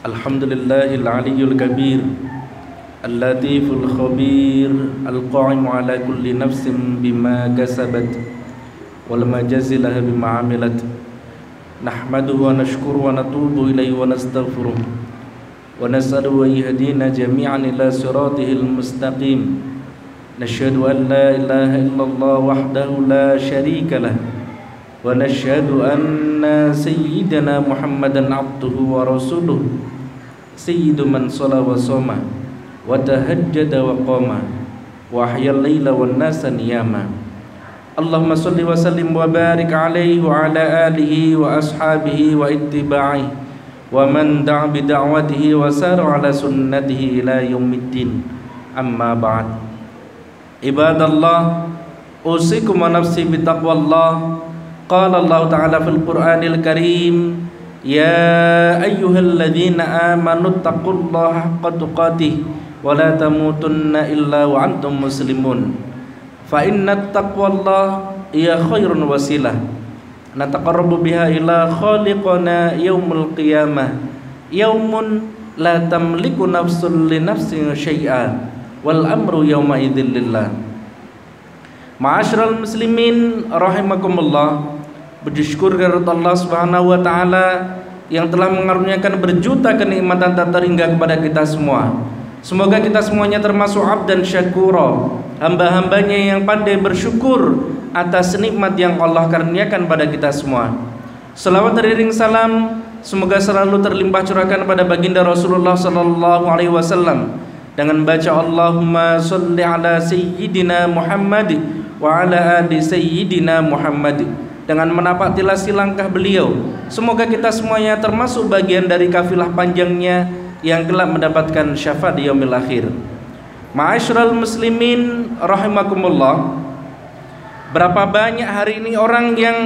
Alhamdulillahil aliyyul kabir, al-latiful khabir, al-qa'imu ala kulli nafsin bima kasabat wal majazilah bima amilat. Nahmaduhu wa nashkuru wa natubu ilayhi wa nastaghfiruh wa nas'aluhu an yahdina jami'an ila siratihil mustaqim. Nashhadu an la ilaha illallah wahdahu la syarika lah wa nashhadu anna sayyidana Muhammadan abduhu wa rasuluh sayyidu man shala wa soma wa tahajjada wa qama wa ahyal laila wan nasa niyama. Allahumma salli wa sallim wa barik alaihi wa ala alihi wa ashabihi wa ittiba'i wa man da'a bi da'watihi wa sara ala sunnatihi ila yaumiddin. Amma ba'd. Ibadallah, usikum wa nafsi bi taqwallah. Qala Allah Ta'ala fil Qur'anil Karim, ya ayyuhalladzina amanu taqullaha haqqa tuqatih wa la tamutunna illa wa antum muslimun. Fa inna taqwallah ya khairun wasilah nataqarrabu biha ila khaliqana yaumul qiyamah, yaumun la tamliku nafsun li nafsin syai'a wal amru yawma idzin lillah. Ma'asyiral muslimin rahimakumullah, bersyukur kepada Allah Subhanahu wa taala yang telah mengaruniakan berjuta kenikmatan tak terhingga kepada kita semua. Semoga kita semuanya termasuk abdan syakura, hamba-hambanya yang pandai bersyukur atas nikmat yang Allah karuniakan pada kita semua. Selawat teriring salam semoga selalu terlimpah curahkan pada baginda Rasulullah sallallahu alaihi wasallam dengan baca Allahumma sholli ala sayyidina Muhammad wa ala ali sayyidina Muhammad, dengan menapak tilasi langkah beliau. Semoga kita semuanya termasuk bagian dari kafilah panjangnya yang kelak mendapatkan syafaat di yaumil akhir. Ma'asyiral muslimin rahimakumullah, berapa banyak hari ini orang yang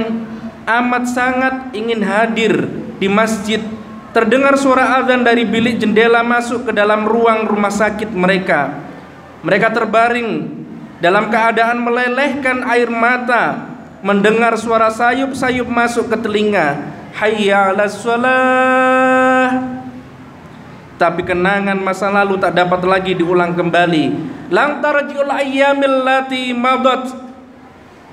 amat sangat ingin hadir di masjid, terdengar suara azan dari bilik jendela masuk ke dalam ruang rumah sakit mereka. Mereka terbaring dalam keadaan melelehkan air mata, mendengar suara sayup-sayup masuk ke telinga, hayya 'alas shalah. Tapi kenangan masa lalu tak dapat lagi diulang kembali. Lang tarji'ul ayyamil lati madat,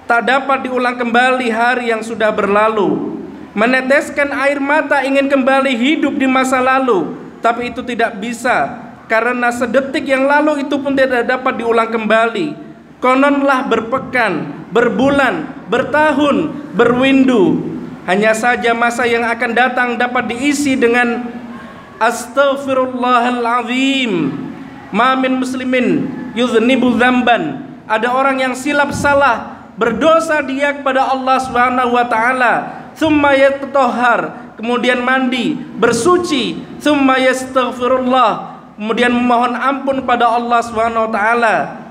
tak dapat diulang kembali hari yang sudah berlalu. Meneteskan air mata ingin kembali hidup di masa lalu, tapi itu tidak bisa, karena sedetik yang lalu itu pun tidak dapat diulang kembali. Kononlah berpekan, berbulan, bertahun, berwindu. Hanya saja masa yang akan datang dapat diisi dengan astaghfirullahalazim. Ma min muslimin yuznibu dzamban, ada orang yang silap salah, berdosa dia kepada Allah Subhanahu wa taala, tsumma yatatahhar, kemudian mandi, bersuci, tsumma yastaghfirullah, kemudian memohon ampun pada Allah Subhanahu wa taala,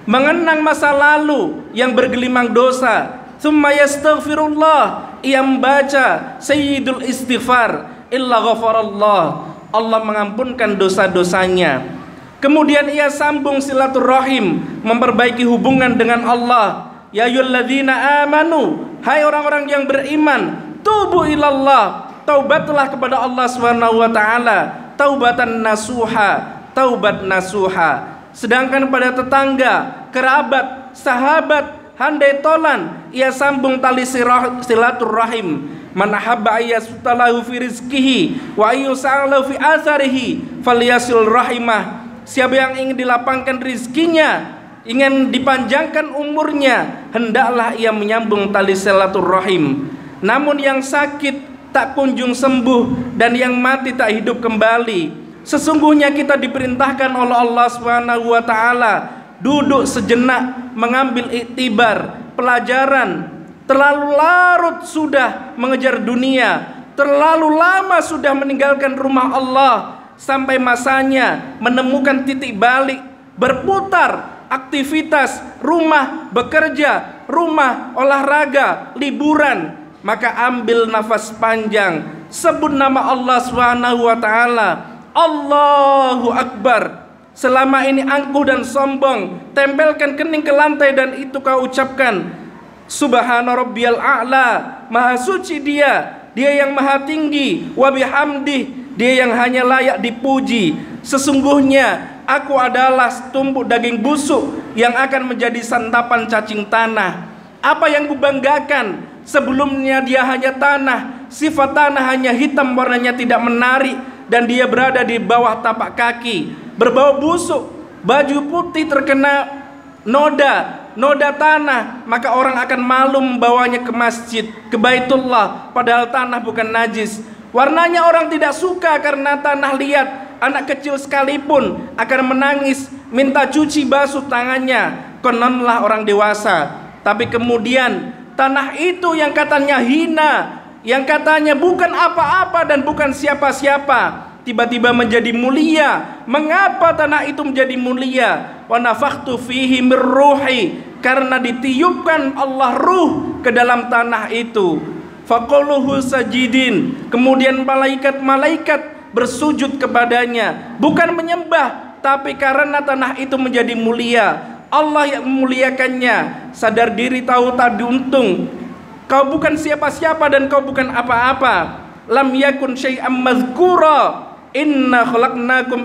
mengenang masa lalu yang bergelimang dosa, tsumma yastaghfirullah, ia membaca sayyidul istighfar, illa ghafarallah, Allah mengampunkan dosa-dosanya. Kemudian ia sambung silaturahim, memperbaiki hubungan dengan Allah. Ya ayyuhalladzina amanu, hai orang-orang yang beriman, tubu ilallah, taubatlah kepada Allah Subhanahu wa taala, taubatan nasuha, taubat nasuha. Sedangkan pada tetangga, kerabat, sahabat, handai tolan, ia sambung tali silaturahim. Man ahabba ayyasutalahu fi rizqihi wa ayyusa'alahu fi atharihi falyasil rahimah. Siapa yang ingin dilapangkan rizkinya, ingin dipanjangkan umurnya, hendaklah ia menyambung tali silaturahim. Namun yang sakit tak kunjung sembuh dan yang mati tak hidup kembali. Sesungguhnya kita diperintahkan oleh Allah Subhanahu wa taala duduk sejenak mengambil iktibar, pelajaran. Terlalu larut sudah mengejar dunia, terlalu lama sudah meninggalkan rumah Allah, sampai masanya menemukan titik balik, berputar aktivitas, rumah bekerja, rumah olahraga, liburan. Maka ambil nafas panjang, sebut nama Allah Subhanahu wa taala, Allahu Akbar. Selama ini angkuh dan sombong, tempelkan kening ke lantai dan itu kau ucapkan, Subhana rabbiyal a'la, maha suci dia yang maha tinggi, wa bihamdih, Dia yang hanya layak dipuji. Sesungguhnya aku adalah tumpuk daging busuk yang akan menjadi santapan cacing tanah. Apa yang kubanggakan? Sebelumnya dia hanya tanah. Sifat tanah hanya hitam, warnanya tidak menarik, dan dia berada di bawah tapak kaki, berbau busuk. Baju putih terkena noda tanah, maka orang akan malu membawanya ke masjid, ke Baitullah, padahal tanah bukan najis. Warnanya orang tidak suka karena tanah liat. Anak kecil sekalipun akan menangis, minta cuci basuh tangannya, kononlah orang dewasa. Tapi kemudian tanah itu yang katanya hina, yang katanya bukan apa-apa dan bukan siapa-siapa, tiba-tiba menjadi mulia. Mengapa tanah itu menjadi mulia? Wa nafakhtu fihi mir ruhi, karena ditiupkan Allah ruh ke dalam tanah itu. Faquluhu sajidin, kemudian malaikat-malaikat bersujud kepadanya, bukan menyembah, tapi karena tanah itu menjadi mulia. Allah yang memuliakannya. Sadar diri, tahu tak diuntung. Kau bukan siapa-siapa dan kau bukan apa-apa. Lam yakun syai'am mazkura. Inna khalaqnal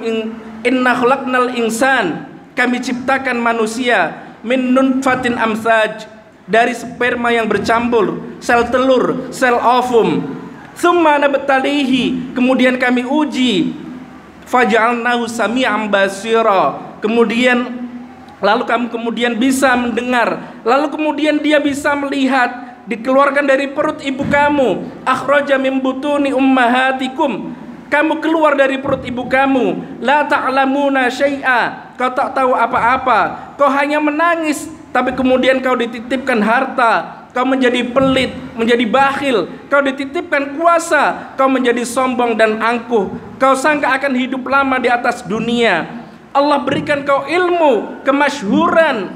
insan. Kami ciptakan manusia min nutfatin amsaj, dari sperma yang bercampur, sel telur, sel ovum. Tsumma nabtalihi, kemudian kami uji. Faj'alnahu sami'an basira, lalu kamu kemudian bisa mendengar, lalu kemudian dia bisa melihat. Dikeluarkan dari perut ibu kamu. Akhraja min butuni ummahatikum, kamu keluar dari perut ibu kamu. La ta'lamuna syai'a, kau tak tahu apa-apa, kau hanya menangis. Tapi kemudian kau dititipkan harta, kau menjadi pelit, menjadi bakhil. Kau dititipkan kuasa, kau menjadi sombong dan angkuh. Kau sangka akan hidup lama di atas dunia. Allah berikan kau ilmu, kemasyhuran,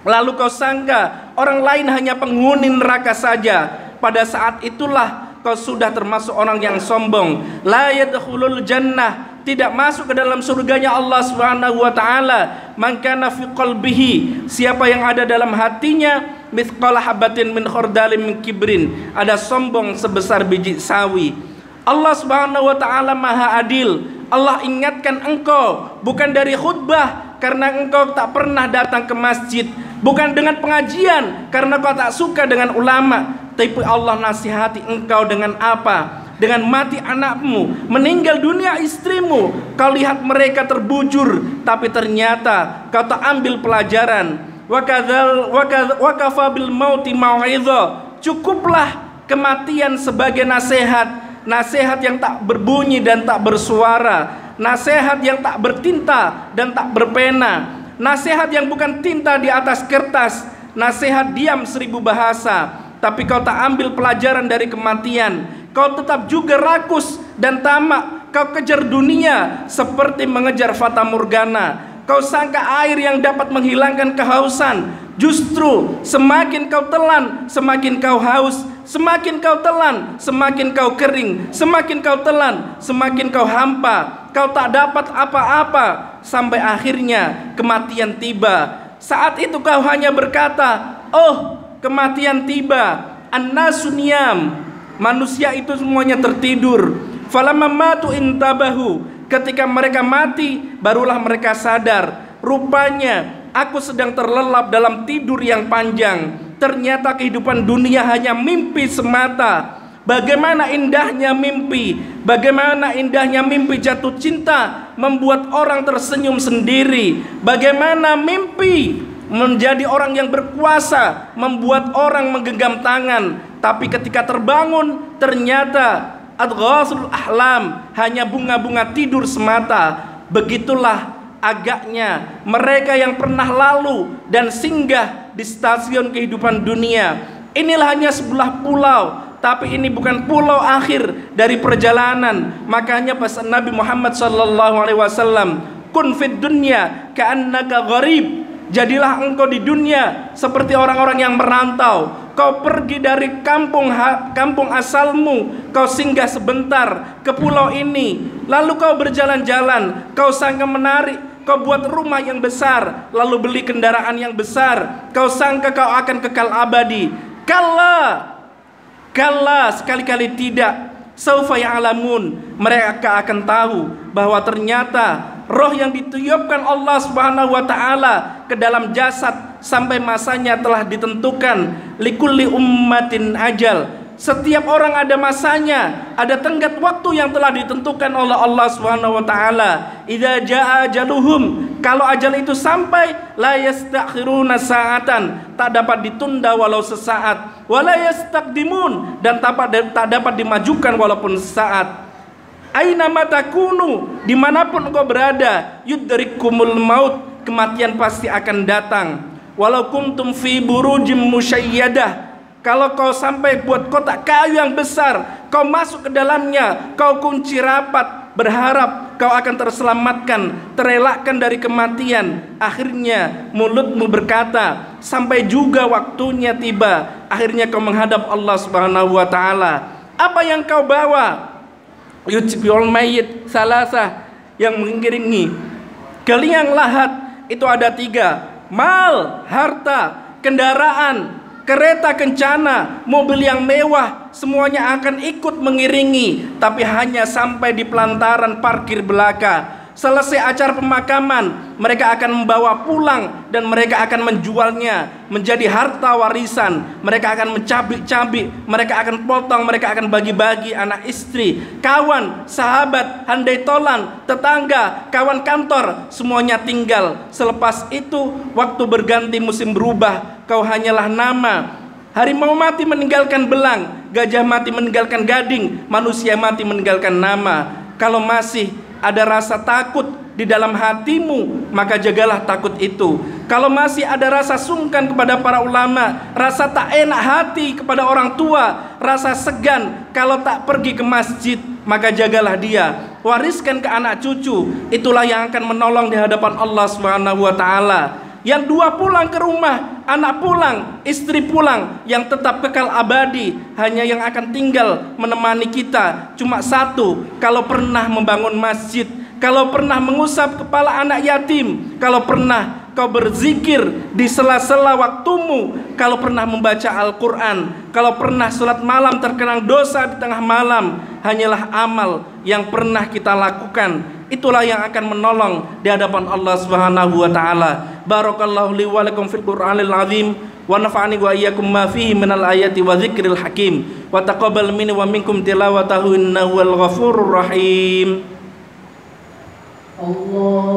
lalu kau sangka orang lain hanya penghuni neraka saja. Pada saat itulah kau sudah termasuk orang yang sombong. La yadkhulul jannah, tidak masuk ke dalam surganya Allah Subhanahu wa taala. Man kana fi qalbihi, siapa yang ada dalam hatinya mithqala habatin min khardalin min kibrin, ada sombong sebesar biji sawi. Allah Subhanahu wa taala Maha Adil. Allah ingatkan engkau bukan dari khutbah karena engkau tak pernah datang ke masjid, bukan dengan pengajian karena kau tak suka dengan ulama, tapi Allah nasihati engkau dengan apa? Dengan mati anakmu, meninggal dunia istrimu. Kau lihat mereka terbujur, tapi ternyata kau tak ambil pelajaran. Wa kafa bil mauti mau'idha, cukuplah kematian sebagai nasihat. Nasihat yang tak berbunyi dan tak bersuara, nasihat yang tak bertinta dan tak berpena, nasihat yang bukan tinta di atas kertas, nasihat diam 1000 bahasa. Tapi kau tak ambil pelajaran dari kematian. Kau tetap juga rakus dan tamak. Kau kejar dunia seperti mengejar fata morgana. Kau sangka air yang dapat menghilangkan kehausan. Justru semakin kau telan, semakin kau haus. Semakin kau telan, semakin kau kering. Semakin kau telan, semakin kau hampa. Kau tak dapat apa-apa, sampai akhirnya kematian tiba. Saat itu kau hanya berkata, oh, kematian tiba. An-nasu niyam, manusia itu semuanya tertidur. Falamma matu intabahu, ketika mereka mati barulah mereka sadar. Rupanya aku sedang terlelap dalam tidur yang panjang. Ternyata kehidupan dunia hanya mimpi semata. Bagaimana indahnya mimpi, bagaimana indahnya mimpi jatuh cinta membuat orang tersenyum sendiri. Bagaimana mimpi menjadi orang yang berkuasa membuat orang menggenggam tangan. Tapi ketika terbangun ternyata adghasul ahlam, hanya bunga-bunga tidur semata. Begitulah agaknya mereka yang pernah lalu dan singgah di stasiun kehidupan dunia. Inilah hanya sebelah pulau, tapi ini bukan pulau akhir dari perjalanan. Makanya pesan Nabi Muhammad SAW, kun fid dunya ka'annaka gharib, jadilah engkau di dunia seperti orang-orang yang merantau. Kau pergi dari kampung asalmu, kau singgah sebentar ke pulau ini, lalu kau berjalan-jalan, kau sangka menarik, kau buat rumah yang besar, lalu beli kendaraan yang besar, kau sangka kau akan kekal abadi. Kalla, sekali-kali tidak. Saufa ya'lamun, mereka akan tahu bahwa ternyata roh yang ditiupkan Allah Subhanahu wa taala ke dalam jasad sampai masanya telah ditentukan. Likulli ummatin ajal, setiap orang ada masanya, ada tenggat waktu yang telah ditentukan oleh Allah Subhanahu wa taala. Idza jaa ajaluhum, kalau ajal itu sampai, la yastakhiruna sa'atan, tak dapat ditunda walau sesaat, wala yastaqdimun, dan tak dapat dimajukan walaupun sesaat. Aina matakunu, dimanapun engkau berada, yudrikumul maut, kematian pasti akan datang. Walau kuntum fi burujim musyayyadah, kalau kau sampai buat kotak kayu yang besar, kau masuk ke dalamnya, kau kunci rapat, berharap kau akan terselamatkan, terelakkan dari kematian. Akhirnya mulutmu berkata, sampai juga waktunya tiba. Akhirnya kau menghadap Allah Subhanahu wa taala. Apa yang kau bawa? Yutbiul mayyit salasah, yang mengiringi keliang lahat itu ada 3. Mal, harta, kendaraan, kereta kencana, mobil yang mewah, semuanya akan ikut mengiringi, tapi hanya sampai di pelantaran parkir belaka. Selesai acara pemakaman, mereka akan membawa pulang dan mereka akan menjualnya menjadi harta warisan. Mereka akan mencabik-cabik, mereka akan potong, mereka akan bagi-bagi anak istri, kawan, sahabat, handai tolan, tetangga, kawan kantor, semuanya tinggal. Selepas itu, waktu berganti, musim berubah, kau hanyalah nama. Harimau mati meninggalkan belang, gajah mati meninggalkan gading, manusia mati meninggalkan nama. Kalau masih ada rasa takut di dalam hatimu, maka jagalah takut itu. Kalau masih ada rasa sungkan kepada para ulama, rasa tak enak hati kepada orang tua, rasa segan kalau tak pergi ke masjid, maka jagalah dia. Wariskan ke anak cucu, itulah yang akan menolong di hadapan Allah Subhanahu wa taala. Yang 2 pulang ke rumah, anak pulang, istri pulang, yang tetap kekal abadi, hanya yang akan tinggal menemani kita cuma 1. Kalau pernah membangun masjid, kalau pernah mengusap kepala anak yatim, kalau pernah kau berzikir di sela-sela waktumu, kalau pernah membaca Al-Quran, kalau pernah sholat malam terkenang dosa di tengah malam, hanyalah amal yang pernah kita lakukan. Itulah yang akan menolong di hadapan Allah Subhanahu wa taala. Barakallahu li wa lakum fil Qur'anil azim wa nafa'ani wa iyyakum ma fihi minal ayati wa dzikril hakim wa taqabbal minni wa minkum tilawatahu innahu wal ghafurur rahim. Allah